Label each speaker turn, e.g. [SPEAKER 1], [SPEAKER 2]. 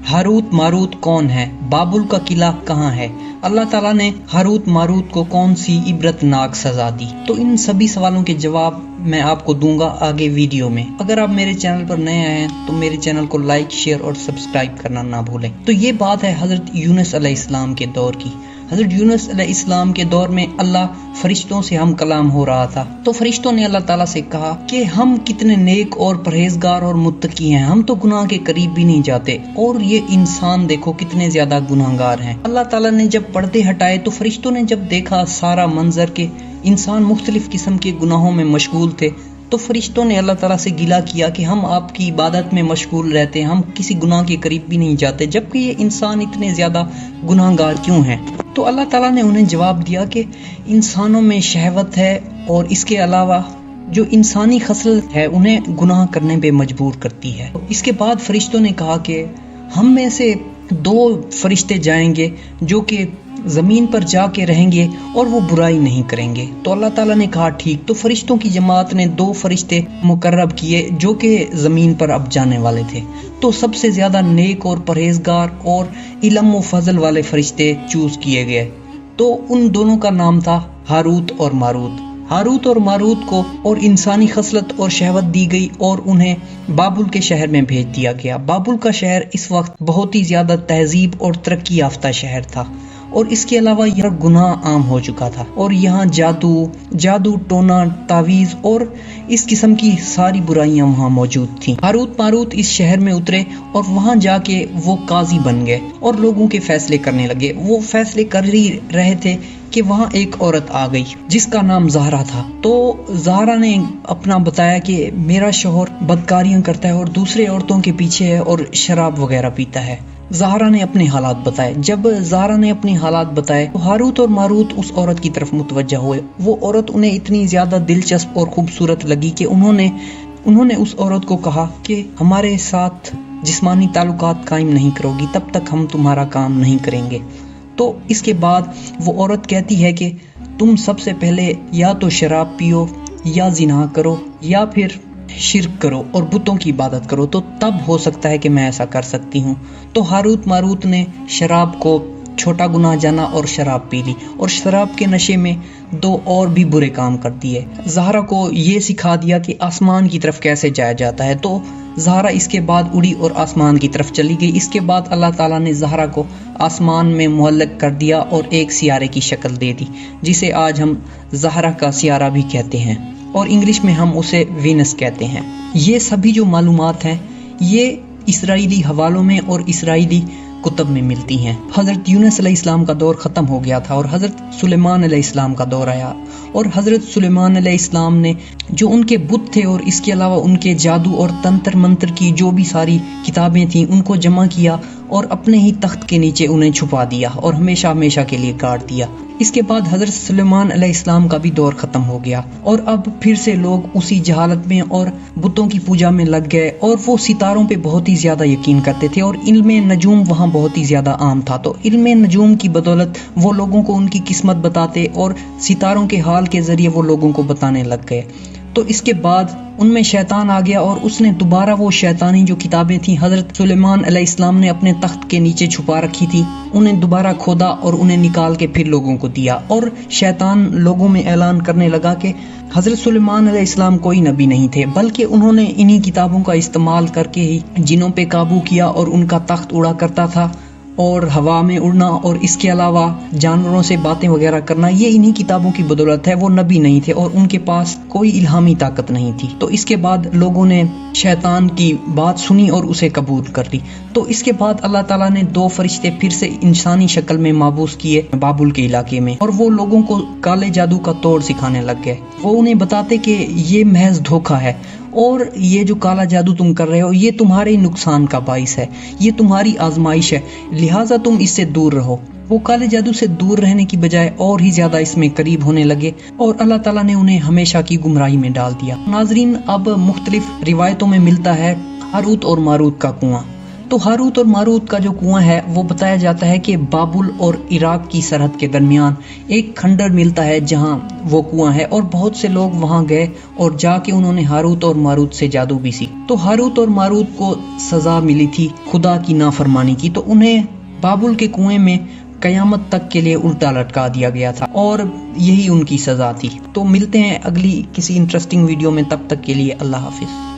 [SPEAKER 1] Harut Marut कौन है? बाबुल का किला कहाँ है? अल्लाह ताला ने हारूत मारूत को कौन सी इबरतनाक सजा दी? तो इन सभी सवालों के जवाब मैं आपको दूंगा आगे वीडियो में। अगर आप मेरे चैनल पर नए आए हैं तो मेरे चैनल को लाइक, शेयर और सब्सक्राइब करना ना भूलें। तो ये बात है हज़रत यूनुस अलैहिस्सलाम के दौर की। हज़रत यूनुस अलैहिस्सलाम के दौर में अल्लाह फरिश्तों से हम कलाम हो रहा था। तो फरिश्तों ने अल्लाह ताला से कहा कि हम कितने नेक और परहेजगार और मुत्तकी हैं, हम तो गुनाह के करीब भी नहीं जाते, और ये इंसान देखो कितने ज्यादा गुनाहगार हैं। अल्लाह ताला ने जब पर्दे हटाए तो फरिश्तों ने जब देखा सारा मंजर के इंसान मुख्तलिफ किस्म के गुनाहों में मशगूल थे, तो फरिश्तों ने अल्लाह ताला से गिला किया कि हम आपकी इबादत में मशगूल रहते हैं, हम किसी गुनाह के करीब भी नहीं जाते, जबकि ये इंसान इतने ज़्यादा गुनाहगार क्यों हैं? तो अल्लाह ताला ने उन्हें जवाब दिया कि इंसानों में शहवत है, और इसके अलावा जो इंसानी खसलत है उन्हें गुनाह करने पे मजबूर करती है। इसके बाद फरिश्तों ने कहा कि हम में से 2 फरिश्ते जाएंगे जो कि ज़मीन पर जाके रहेंगे और वो बुराई नहीं करेंगे। तो अल्लाह ताला ने कहा ठीक। तो फरिश्तों की जमात ने 2 फरिश्ते मुकर्रब किए जो कि ज़मीन पर अब जाने वाले थे। तो सबसे ज़्यादा नेक और परहेजगार और इल्म व फजल वाले फरिश्ते चूज किए गए। तो उन दोनों का नाम था हारूत और मारूत। हारूत और मारूत को और इंसानी खसलत और शहवत दी गई और उन्हें बाबुल के शहर में भेज दिया गया। बाबुल का शहर इस वक्त बहुत ही ज़्यादा तहजीब और तरक्की याफ्ता शहर था, और इसके अलावा यह गुनाह आम हो चुका था, और यहाँ जादू टोना तावीज़ और इस किस्म की सारी बुराइयां वहाँ मौजूद थीं। हारूत मारूत इस शहर में उतरे और वहाँ जाके वो काजी बन गए और लोगों के फैसले करने लगे। वो फैसले कर ही रहे थे कि वहाँ एक औरत आ गई जिसका नाम ज़हरा था। तो ज़हरा ने अपना बताया कि मेरा शौहर बदकारियां करता है और दूसरे औरतों के पीछे है और शराब वगैरह पीता है। ज़हरा ने अपने हालात बताए। जब ज़हरा ने अपने हालात बताए तो हारूत और मारूत उस औरत की तरफ मुतवज्जा हुए। वो औरत उन्हें इतनी ज़्यादा दिलचस्प और खूबसूरत लगी कि उन्होंने उस औरत को कहा कि हमारे साथ जिस्मानी ताल्लुकात कायम नहीं करोगी तब तक हम तुम्हारा काम नहीं करेंगे। तो इसके बाद वो औरत कहती है कि तुम सबसे पहले या तो शराब पियो, या जिना करो, या फिर शिर्क करो और बुतों की इबादत करो, तो तब हो सकता है कि मैं ऐसा कर सकती हूँ। तो हारूत मारूत ने शराब को छोटा गुनाह जाना और शराब पी ली, और शराब के नशे में 2 और भी बुरे काम कर दिए। ज़हरा को ये सिखा दिया कि आसमान की तरफ कैसे जाया जाता है। तो ज़हरा इसके बाद उड़ी और आसमान की तरफ चली गई। इसके बाद अल्लाह ताला ने ज़हरा को आसमान में मुअल्लक कर दिया और एक सियारे की शक्ल दे दी, जिसे आज हम ज़हरा का सियारा भी कहते हैं, और इंग्लिश में हम उसे वीनस कहते हैं। ये सभी जो मालूमात हैं ये इसराइली हवालों में और इसराइली कुतब में मिलती हैं। हज़रत यूनुस अलैहिस्सलाम का दौर ख़त्म हो गया था और हज़रत सुलेमान अलैहिस्सलाम का दौर आया, और हज़रत सुलेमान अलैहिस्सलाम ने जो उनके बुत थे और इसके अलावा उनके जादू और तंत्र मंत्र की जो भी सारी किताबें थीं उनको जमा किया और अपने ही तख्त के नीचे उन्हें छुपा दिया और हमेशा हमेशा के लिए काट दिया। इसके बाद हज़रत सुलेमान अलैहिस्सलाम का भी दौर ख़त्म हो गया, और अब फिर से लोग उसी जहालत में और बुतों की पूजा में लग गए, और वो सितारों पे बहुत ही ज़्यादा यकीन करते थे, और इल्मे नजूम वहाँ बहुत ही ज़्यादा आम था। तो इल्मे नजूम की बदौलत वो लोगों को उनकी किस्मत बताते और सितारों के हाल के ज़रिए वो लोगों को बताने लग गए। तो इसके बाद उनमें शैतान आ गया और उसने दोबारा वो शैतानी जो किताबें थीं हज़रत सुलेमान अलैहिस्सलाम ने अपने तख्त के नीचे छुपा रखी थी, उन्हें दोबारा खोदा और उन्हें निकाल के फिर लोगों को दिया। और शैतान लोगों में ऐलान करने लगा कि हज़रत सुलेमान अलैहिस्सलाम कोई नबी नहीं थे, बल्कि उन्होंने इन्हीं किताबों का इस्तेमाल करके ही जिनों पे काबू किया और उनका तख्त उड़ा करता था, और हवा में उड़ना और इसके अलावा जानवरों से बातें वगैरह करना, ये इन्हीं किताबों की बदौलत है। वो नबी नहीं थे और उनके पास कोई इल्हामी ताकत नहीं थी। तो इसके बाद लोगों ने शैतान की बात सुनी और उसे कबूल कर ली। तो इसके बाद अल्लाह ताला ने 2 फरिश्ते फिर से इंसानी शक्ल में माबूस किए बाबुल के इलाके में, और वो लोगों को काले जादू का तोड़ सिखाने लग गए। वो उन्हें बताते कि ये महज धोखा है, और ये जो काला जादू तुम कर रहे हो ये तुम्हारे नुकसान का बाइस है, ये तुम्हारी आजमाइश है, लिहाजा तुम इससे दूर रहो। वो काले जादू से दूर रहने की बजाय और ही ज्यादा इसमें करीब होने लगे, और अल्लाह ताला ने उन्हें हमेशा की गुमराही में डाल दिया। नाजरीन, अब मुख्तलिफ रिवायतों में मिलता है हारूत और मारूत का कुआं। तो हारूत और मारूत का जो कुआं है वो बताया जाता है कि बाबुल और इराक की सरहद के दरमियान एक खंडर मिलता है जहां वो कुआं है, और बहुत से लोग वहां गए और जाके उन्होंने हारूत और मारूत से जादू भी सीखा। तो हारूत और मारूत को सजा मिली थी खुदा की नाफरमानी की, तो उन्हें बाबुल के कुएं में कयामत तक के लिए उल्टा लटका दिया गया था और यही उनकी सजा थी। तो मिलते हैं अगली किसी इंटरेस्टिंग वीडियो में, तब तक के लिए अल्लाह हाफिज।